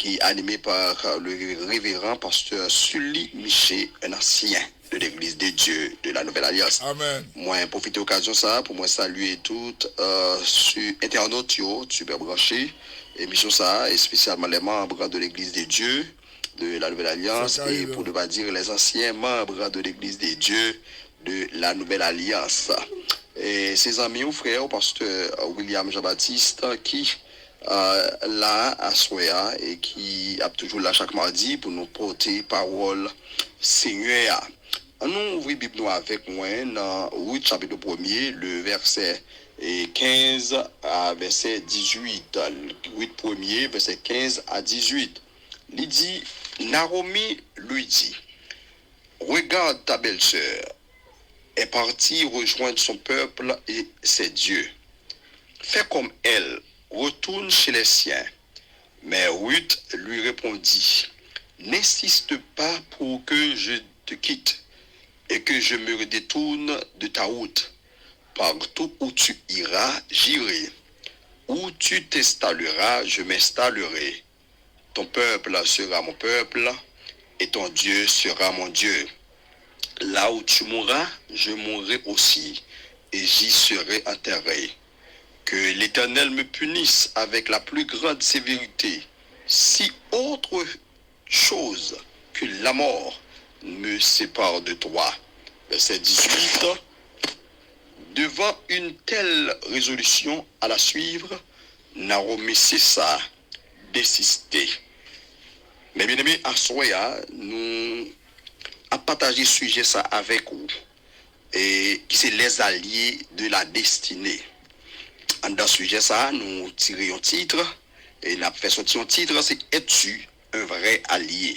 qui est animé par le révérend pasteur Sully Miché, un ancien de l'Église de Dieu de la Nouvelle Alliance. Amen. Moi, profite de l'occasion ça pour moi saluer toutes sur internautes super branchés, émission ça, et spécialement les membres de l'Église de Dieu de la Nouvelle Alliance, et pour ne pas dire les anciens membres de l'Église de Dieu de la Nouvelle Alliance. Et ses amis ou frères, pasteur William Jean-Baptiste, qui là à Soya et qui a toujours là chaque mardi pour nous porter parole Seigneur. Nous ouvrons la Bible avec moi dans Ruth chapitre 1er, le verset 15 à verset 18. Ruth 1er, verset 15 à 18. Il dit, Naomi lui dit, regarde ta belle-sœur, est partie rejoindre son peuple et ses dieux. Fais comme elle, retourne chez les siens. Mais Ruth lui répondit, n'insiste pas pour que je te quitte et que je me détourne de ta route. Partout où tu iras, j'irai. Où tu t'installeras, je m'installerai. Ton peuple sera mon peuple et ton Dieu sera mon Dieu. Là où tu mourras, je mourrai aussi et j'y serai enterré. Que l'Éternel me punisse avec la plus grande sévérité, si autre chose que la mort me sépare de toi. Verset 18. Devant une telle résolution à la suivre, Naomi cessa d'insister. Mais bien aimé, à Soya, nous avons partagé ce sujet ça avec vous, et qui c'est les alliés de la destinée. Dans ce sujet ça, nous tirons un titre, et nous avons fait sortir un titre, c'est es-tu un vrai allié?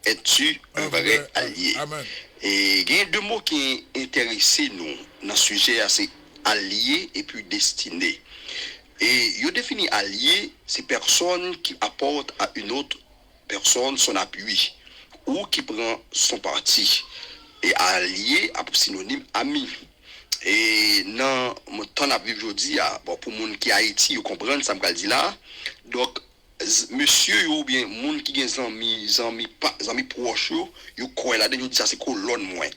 Es-tu un vrai allié? Amen. Et il y a deux mots qui intéressent nous dans ce sujet, c'est allié et puis destiné. Et il définit allié, c'est personne qui apporte à une autre personne son appui ou qui prend son parti. Et allié a pour synonyme ami. Et dans mon temps à vivre aujourd'hui, bon, pour les gens qui Haïti, ils comprennent ça me dit là. Donc monsieur ou bien moun qui gen zami proche yo croit là dedans dit ça c'est colonne moins.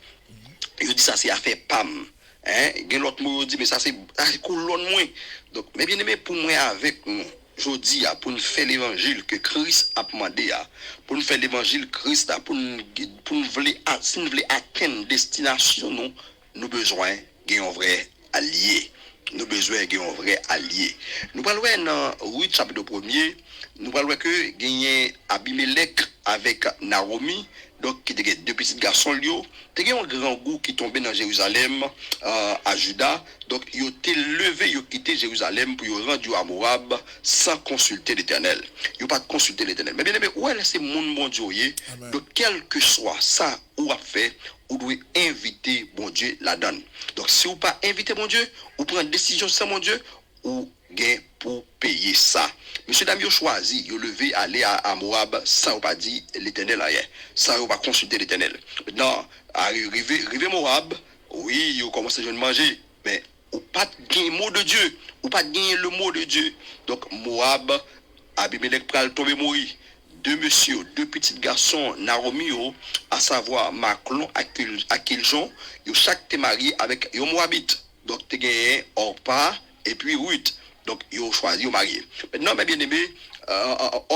Yo dit ça c'est affaire pam. Hein, gen l'autre mot dit mais ça c'est colonne moins. Donc mais bien aimé pour moi avec nous jodi pour nous faire l'évangile que Christ a demandé pour nous faire l'évangile Christ pour nous si nous voulons atteindre destination nous besoin d'un vrai allié. Nous besoin d'un vrai allié. Nous parlons dans Ruth chapitre 1er, nous parlons que gagné Abimelech avec Naomi, donc qui étaient deux petits garçons liés, il y a un grand goût qui tombait dans Jérusalem à Juda, donc ils ont été levés, ils ont quitté Jérusalem pour y rendre à Moab sans consulter l'Éternel. Ils n'ont pas consulté l'Éternel. Mais bien aimé, où est-ce que mon bon Dieu, donc quel que soit ça ou a fait, vous devez inviter bon Dieu là-dedans. Donc si vous pas inviter bon Dieu, vous prenez une décision sans mon Dieu, ou gain pour payer ça. Monsieur Dame, vous choisi, vous levé aller à Moab sans pas dire l'Éternel rien, sans pas consulter l'Éternel. Maintenant, arrivé Moab, oui, vous commencez à manger, mais ou pas gagner mot de Dieu, ou pas gagner le mot de Dieu. Donc Moab, Abimelech pral tomber mourir. Deux messieurs, deux petits garçons, Naomi, à savoir Maclon, Akiljon, ils chaque été marié avec un Moabite. Donc, tu as gagné Orpa et puis Ruth. Donc, ils ont choisi de marier. Maintenant, mes bien-aimés,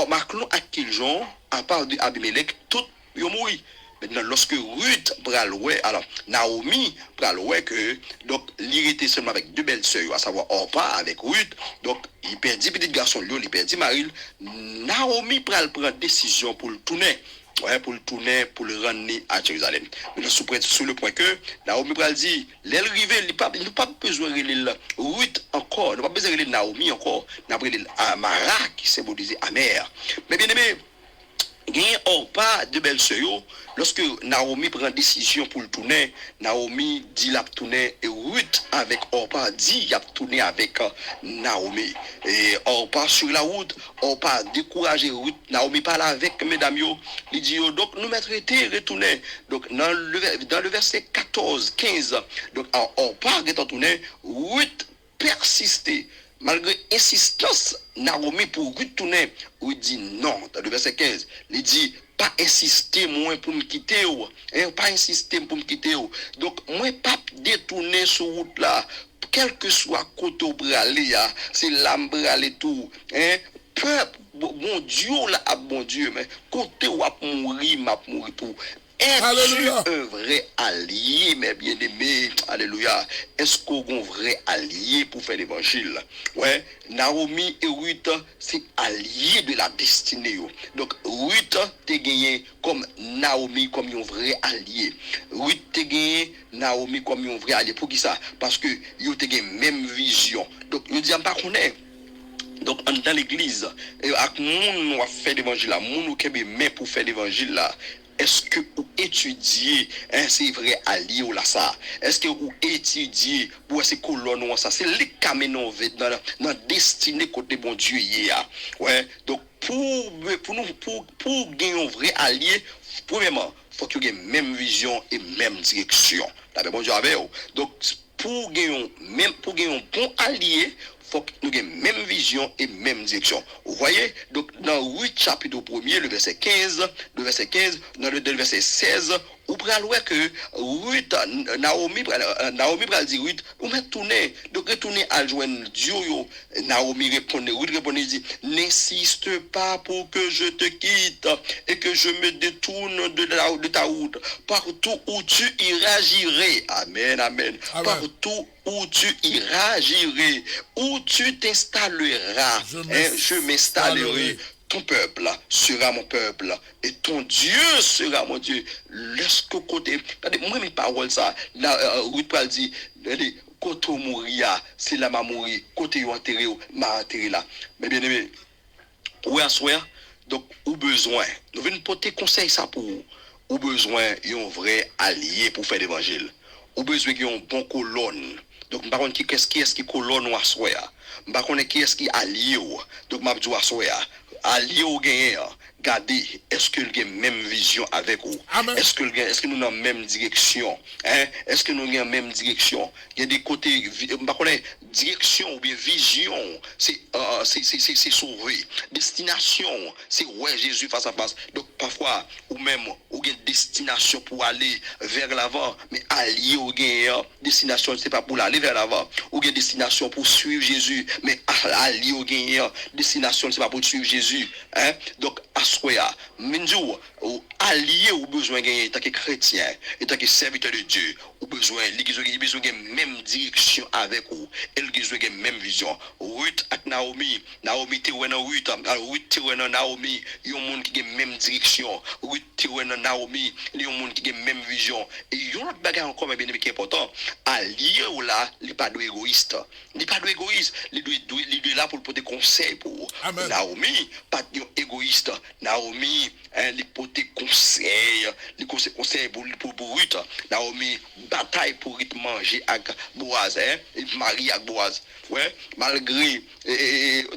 Maclon, Akiljon, à part de Abimelech, tout, ils ont mouru. Maintenant, lorsque Ruth pralouait, alors Naomi pralouait que, donc, il était seulement avec deux belles sœurs, à savoir Orpa avec Ruth, donc, il perdit petit garçon, il perdit Marie. Naomi prend décision pour le tourner. Ouais, pour le ramener à Jérusalem. Mais sous le point que Naomi pral dit, l'elle rive, il n'a pas besoin de Ruth encore, il n'a pas besoin de Naomi encore, n'a pas besoin de Mara qui symbolise amère. Mais bien aimé, il y a pas de belles sœurs. Lorsque Naomi prend décision pour le tourner, Naomi dit la tourner et Ruth avec Orpa dit la tourner avec Naomi. Et Orpa sur la route, Orpa découragé Ruth, Naomi parle avec mesdames yo, il dit donc nous mettre été retourner. Donc dans le verset 14, 15, donc Orpa est retourné, Ruth persisté. malgré insistance Naomi pour retourner, il dit non, dans le verset 15, il dit pas insister moi pour me quitter ou pas insister pour me quitter ou. Donc moi pas détourner sur route là, quel que soit côté bralé, c'est l'ambralé tout, peuple bon Dieu là bon Dieu mais côté ou a mourir m'a mourir tout. Es-tu un vrai allié, mes bien-aimés? Alléluia. Est-ce qu'on est un vrai allié pour faire l'évangile? Ouais, Naomi et Ruth, c'est allié de la destinée. Donc, Ruth te gagné comme Naomi, comme un vrai allié. Ruth te gagné Naomi comme un vrai allié. Pour qui ça? Parce que ils ont gagné même vision. Donc, je dis, pas qu'on est. Donc, dans l'église, avec moun qui fait l'évangile là, moun qui mais pour faire l'évangile là, est-ce que vous étudiez, c'est vrai, allié ou là ça? Est-ce que vous étudiez pour ces colonnes ou ça? C'est les camions dans la destinée côté bon Dieu hier. Ouais, donc pour gagner un vrai allié, premièrement, il faut qu'il y ait même vision et même direction. Là, bon Dieu avec vous. Donc, pour gagner un bon allié, faut que nous ayons même vision et même direction. Vous voyez, donc dans 8 chapitre 1er, le verset 15, dans le verset 16, vous pouvez voir que Ruth, Naomi va dire Ruth, vous me tournez, donc retournez à joindre Dieu. Naomi répondait, Ruth répondait, dit, n'insiste pas pour que je te quitte et que je me détourne de ta route. Partout où tu iras, j'irai. Amen, amen. Partout où tu iras, j'irai. Où tu t'installeras, je m'installerai. Ton peuple sera mon peuple et ton Dieu sera mon Dieu. Laisse que côté. Regardez, moi mes paroles ça. Là, Ruth Paul dit, côté où mourir, c'est là m'a mourir. Côté où enterré, m'a enterré là. Mais bien aimé, oui à soi. Donc, ou besoin. Nous venons porter conseil ça pour vous. Ou besoin d'un vrai allié pour faire l'évangile. Ou besoin d'un bon colonne. Donc, par contre, qui est-ce qui colonne ou à soi? Par contre, qui est-ce qui allié? Donc, m'a dit à soi. Allié au gagnant, regardez, est-ce que le même vision avec vous? Est-ce que nous avons la même direction? Est-ce que nous avons la même direction? Il y a des côtés, direction ou bien vision, c'est sauver. Destination, c'est ouais Jésus face à face. Donc parfois, ou même, ou une destination pour aller vers l'avant, mais allié au gagnant, destination, c'est pas pour aller vers l'avant, ou une destination pour suivre Jésus, mais allié au gagnant, destination, c'est pas pour suivre Jésus. Donc, à soi, minjou, allié au besoin de gagner, tant que chrétien, et tant que serviteur de Dieu, au besoin, l'église a besoin de même direction avec vous, et l'église a même vision. Ruth et Naomi, te oué dans Ruth, Ruth te oué dans Naomi, il y a un monde qui a même direction, Ruth te oué dans Naomi, il y a un monde qui a même vision. Et il y a un autre bagage encore, mais bien important, allié ou là, il n'est pas d'égoïste. Il n'est pas d'égoïste, il est là pour porter conseil pour Naomi. Pas égoïste. Naomi, les potes conseils, pour Ruth. Naomi, bataille pour manger avec Boaz, et Marie avec Boaz. Ouais, malgré,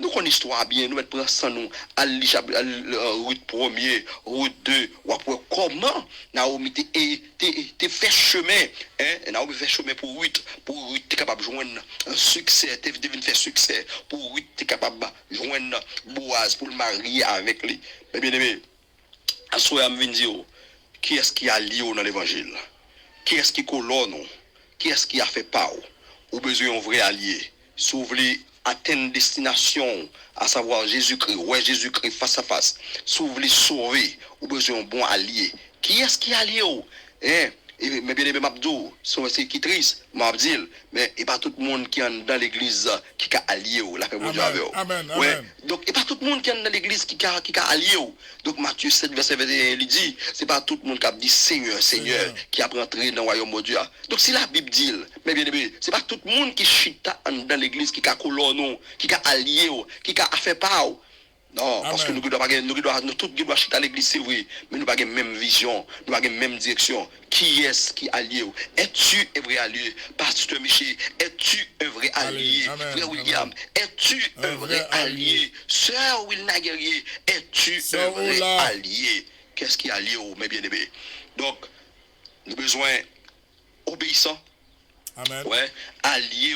nous connaissons l'histoire bien, nous mettons ça nous, Ruth 1er, Ruth 2, ou après comment Naomi te fait chemin, Naomi fait chemin pour Ruth t'es capable de joindre un succès, t'es devenu faire succès, pour Ruth t'es capable de joindre Boaz pour le marier avec lui. Mais bien aimé, à ce moment dire, qui est-ce qui a lié dans l'évangile? Qui est-ce qui colonne? Qui est-ce qui a fait pas? Ou besoin d'un vrai allié? Si vous voulez atteindre destination, à savoir Jésus-Christ, ouais Jésus-Christ face à face. Si vous voulez sauver, ou besoin d'un bon allié. Qui est-ce qui a lié? Mais bien aimé Mabdou, c'est qui triste, Mabdil, mais il n'y a pas tout le monde qui est dans l'église qui a allié ou la paix de Dieu avec vous. Ouais. Donc, il n'y a pas tout le monde qui est dans l'église qui a allié ou. Donc, Matthieu 7, verset 21, il dit, c'est pas tout le monde qui a dit Seigneur, Seigneur, qui a rentré dans le royaume de Dieu. Donc, si la Bible dit, mais bien aimé, c'est pas tout le monde qui chita dans l'église qui a colonne, qui a allié ou, qui a fait pas ou. Non, parce que nous tous doivent chuter à l'église, c'est vrai, mais nous n'avons pas la même vision, nous n'avons pas la même direction. Qui est-ce qui est allié? Es-tu un vrai allié? Pasteur Michel, es-tu un vrai allié? Frère William, es-tu un vrai allié? Sœur Wilna Guerrier, es-tu un vrai allié? Qu'est-ce qui est allié, mes bien-aimés? Donc, nous avons besoin obéissant. Ouais, allié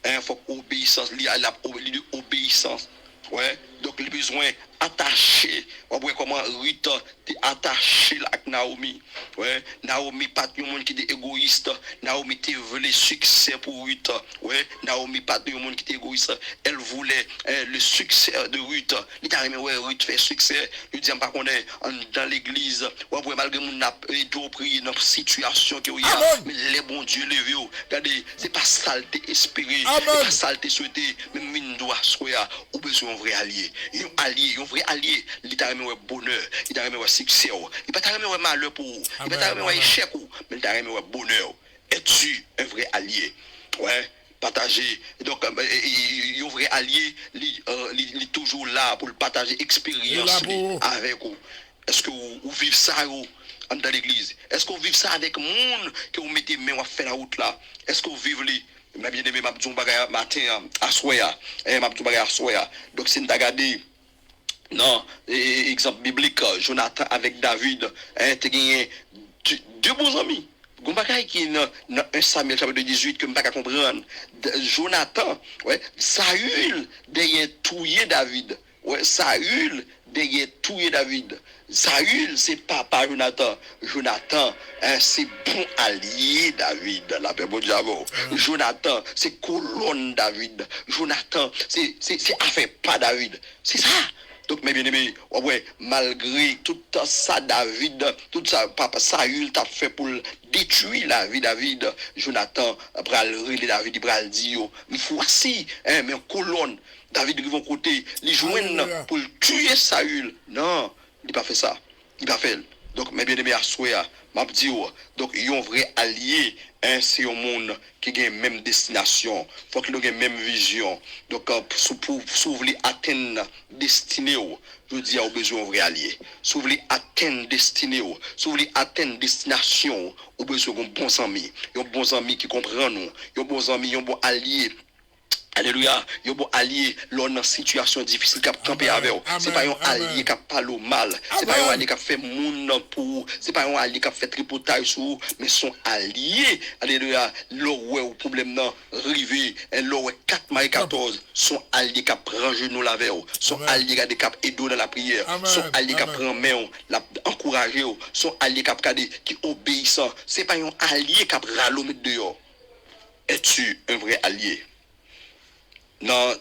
il faut obéissance, il y a l'obéissance. Ouais, donc le besoin attaché. On voit comment Ruth est attaché avec Naomi. Ouais, Naomi pas de monde qui est égoïste. Naomi te voulait succès pour Ruth. Ouais, Naomi pas de monde qui est égoïste. Elle voulait le succès de Ruth. Il t'a remis ouais Ruth fait succès. Il dit pas qu'on est dans l'église. Ouais, malgré mon tout prier dans situation que y a, mais les bons Dieu les vieux. Regardez, c'est pas saleté espéré, c'est pas saleté souhaité, mais mine doit soya ou besoin un vrai allié. Un vrai allié, il t'a remis bonheur, il t'a remis succès, il pas t'a remis malheur pour, il pas t'a remis échec, mais il t'a remis bonheur. Es-tu un vrai allié? Ouais. Partager. Donc, un vrai allié, il est toujours là pour partager expérience avec vous. Est-ce que vous vivez ça dans l'église? Est-ce que vous vivez ça avec le monde que vous mettez main à faire la route là? Est-ce que vous vivez ma bien-aimé, ma petite matin à Soya, ma petite à Soya. Donc, c'est une regardé. Non, exemple biblique, Jonathan avec David, tu gagné deux bons amis. Gombakay qui est dans 1 Samuel chapitre 18 que je ne peux pas comprendre. Jonathan, ouais, Saül derrière touiller David. Ouais, Saül derrière touiller David. Saül, c'est papa Jonathan. Jonathan, c'est bon allié David. La paix bon diable. Jonathan, c'est colonne David. Jonathan, c'est affaire pas David. C'est ça. Donc, mes bien-aimés, ouais, malgré tout ça, David, tout ça, papa Saül t'a fait pour détruire la vie David, Jonathan, après le David, il va dire, mais voici, mais colonne, David, de son côté, les joignent pour tuer Saül. Non, il n'a pas fait ça. Il n'a pas fait. Donc, mes bien-aimés, à Soya, m'a dit, donc, ils ont un vrai allié, c'est un monde qui a la même destination, il faut qu'il ait la même vision. Donc, pour si vous voulez atteindre la destinée, je dis, vous besoin d'un vrai allié. Si vous voulez atteindre la destinée, si vous voulez atteindre la destination, vous besoin d'un bon ami. Un bon ami qui comprend nous, un bon ami, un bon allié. Alléluia, il y a un allié dans une situation difficile qui a campé avec vous. Ce n'est pas un allié qui a parlé mal. Ce n'est pas un allié qui a fait moun pour. Ce n'est pas un allié qui a fait tripotage sur. Mais son allié, alléluia, l'eau où problème non, rivé, l'eau 4 mai 14, son allié qui a pris genou la veille. Son allié qui a aidé dans la prière. Son allié qui a pris main, l'a encouragé. Son allié qui est obéissant. Ce n'est pas un allié qui a râlé dehors. Es-tu un vrai allié? Dans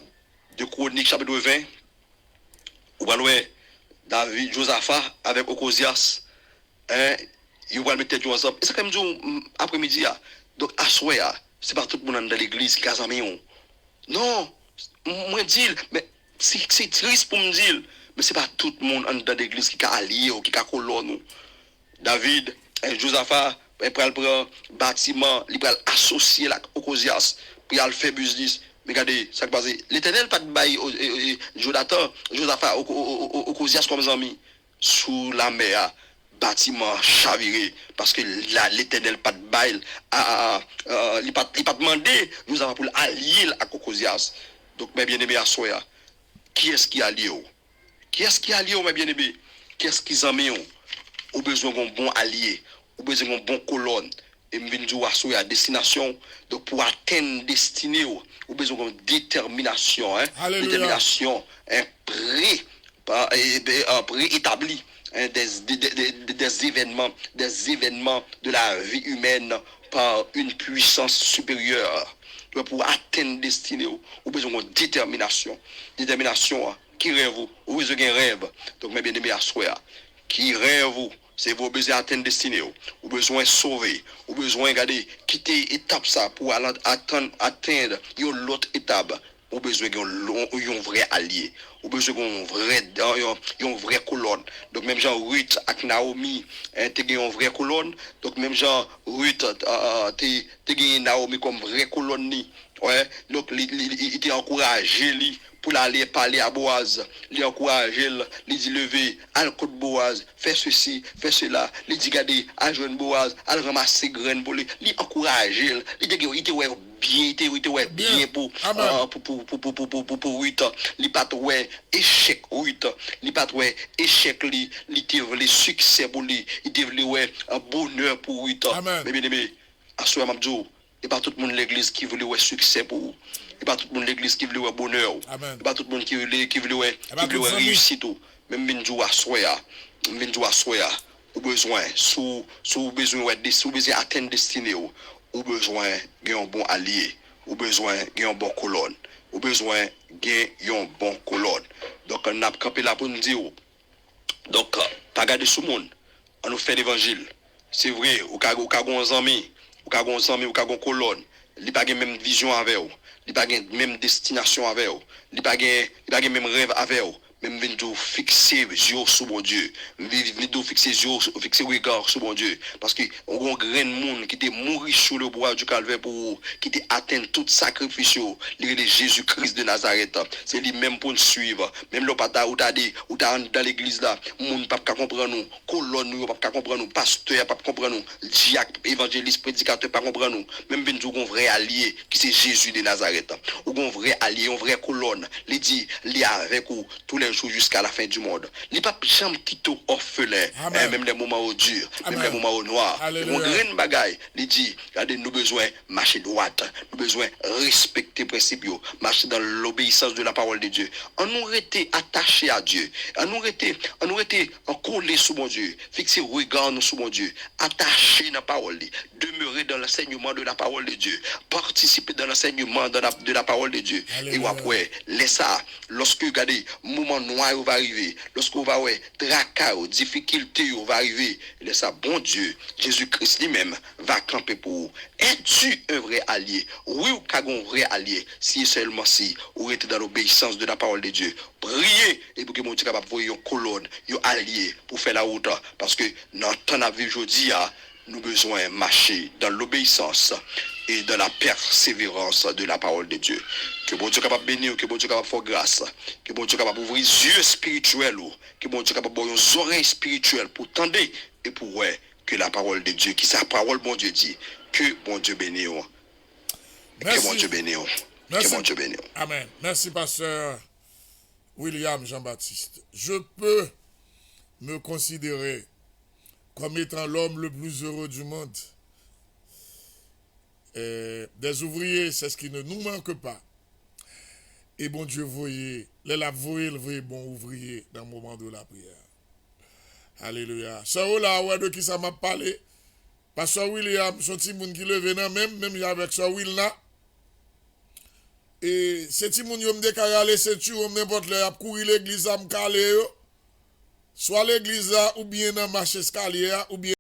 de Chroniques chapitre 20, on va voir David, Josaphat avec Ocosias, ils vont mettre tête ensemble. Et c'est comme dit après-midi, donc à soir, c'est pas tout le monde dans l'église qui a amis. Non, moi dis, mais c'est triste pour me dire, mais c'est pas tout le monde dans l'église qui a allié ou qui a colonne. David, Josaphat, il prend bâtiment, il prend associé avec Ocosias, puis il fait business. Mais regardez, ça passe. L'Éternel pas de bail Jonathan, Josaphat, Ocosias comme amis sous la mer, bâtiment chaviré, parce que là, l'Éternel pas de bail, il pas demandé, nous avons pour allier à Ocosias. Donc, mes bien-aimés à Soya, qui est-ce qui a lié? Qui est-ce qui a lié, mes bien-aimés? Qui est-ce qui a mis? Au besoin d'un bon allié, au besoin d'un bon colonne. Et je viens à destination, donc pour atteindre destinée, ou besoin de détermination, détermination, préétabli, des événements de la vie humaine par une puissance supérieure. Donc pour atteindre destinée, ou besoin de détermination, qui rêve, ou besoin d'un rêve. Donc mes bien-aimés à soi, qui rêve, c'est vos besoins atteindre destinée, ou besoin sauver, ou besoin garder quitter étape ça pour atteindre une autre étape, ou besoin d'un vrai allié, ou besoin d'un vrai colonne. Donc même Jean Ruth avec Naomi, tu as une vraie colonne. Donc même Jean Ruth, tu as Naomi comme vraie colonne. Ouais, donc il t'a encouragé pour aller parler à Boaz, lui encourager, lui dit lever, à côté de Boaz, fais ceci, fais cela, lui dit garder, à jeune Boaz, à ramasser graines pour lui encourager, lui dit il était bien pour 8 ans, il pas ouais échec 8 ans, il pas ouais échec lui, il était le succès pour lui, il était ouais un bonheur pour 8 ans. Mais bien aimé, à ce moment et pas tout le monde l'église qui voulait ouais succès pour vous. Et pas tout le monde l'église qui veut le bonheur. Amen. Et pas tout le monde qui veut réussite. Même Vinjou à soya. Vinjou à soya. Ou besoin, sous besoin atteindre destinée ou besoin d'un bon allié, ou besoin d'un bon colonne, ou besoin d'un bon colonne. Donc on a campé là pour nous dire. Donc pas garder sous monde, on nous fait l'évangile. C'est vrai, ou ka gon ami, ou ka gon colonne, il pas même vision avec vous, il pas même destination avec vous, il pas même rêve avec vous. Même venir fixer yeux sur mon Dieu, venir fixer regard sur mon Dieu, parce que on a un grand monde qui était mort sur le bois du calvaire pour qui était atteint tout sacrifice, le Jésus-Christ de Nazareth. C'est lui même pour nous suivre, même le pata ou dans l'église là, monde pas comprendre nous, colonne nous pas comprendre nous, pasteur pas comprendre nous, diacre, évangéliste, prédicateur pas comprendre nous, même venir un vrai allié qui c'est Jésus de Nazareth, ou un vrai allié, un vrai colonne, il dit li avec vous tous les jusqu'à la fin du monde. Il n'y a pas jamais quitté orphelin, même les moments durs, même les moments noirs. Mon grand bagaille, il dit, regardez, nous besoin marcher droite, nous besoin respecter les principes, marcher dans l'obéissance de la parole de Dieu. On nous été attachés à Dieu, on nous été collés sous mon Dieu, fixer regard nous sous mon Dieu, attachés dans la parole, demeurer dans l'enseignement de la parole de Dieu, participer dans l'enseignement de la parole de Dieu. Alléluia. Et après, laissez ça, lorsque regardez, moment noir va arriver, lorsqu'on va ouais, tracas, difficultés va arriver, laissez ça, bon Dieu, Jésus-Christ lui-même va camper pour vous. Es-tu un vrai allié? Oui, ou un vrai allié, si seulement si, ou êtes dans l'obéissance de la parole de Dieu. Priez, et pour que mon Dieu capable de voir une colonne, un allié pour faire la route, parce que dans le temps à vivre aujourd'hui, nous avons besoin de marcher dans l'obéissance et dans la persévérance de la parole de Dieu. Que bon Dieu capable de bénir, que bon Dieu capable de faire grâce, que bon Dieu capable d'ouvrir les yeux spirituels, que bon Dieu capable d'avoir les oreilles spirituelles pour tendre et pour voir que la parole de Dieu, qui sa parole, bon Dieu dit, que bon Dieu bénisse. Que bon Dieu bénisse. Que bon Dieu bénisse. Amen. Merci, pasteur William Jean-Baptiste. Je peux me considérer comme étant l'homme le plus heureux du monde. Des ouvriers, c'est ce qui ne nous manque pas. Et bon Dieu, voyez, le voyez bon ouvrier dans le moment de la prière. Alléluia. Ça, là, ouais, de qui ça m'a parlé? Pasteur William, son petit monde qui levé dans même avec ça, Will là. Et c'est petit monde qui me déclaré aller ceinture, n'importe là, courir l'église à me caler, soit l'église ou bien dans marché escalier, ou bien